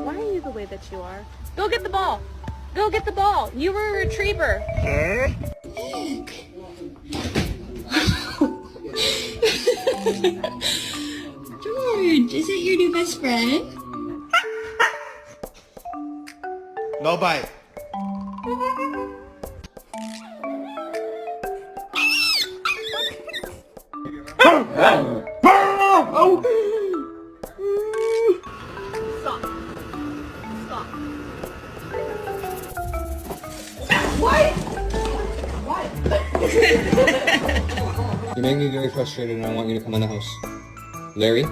Why are you the way that you are? Go get the ball. Go get the ball. You were a retriever. Look. George, is it your new best friend? No bite. Stop. Stop. You make me very frustrated and I want you to come in the house. Larry?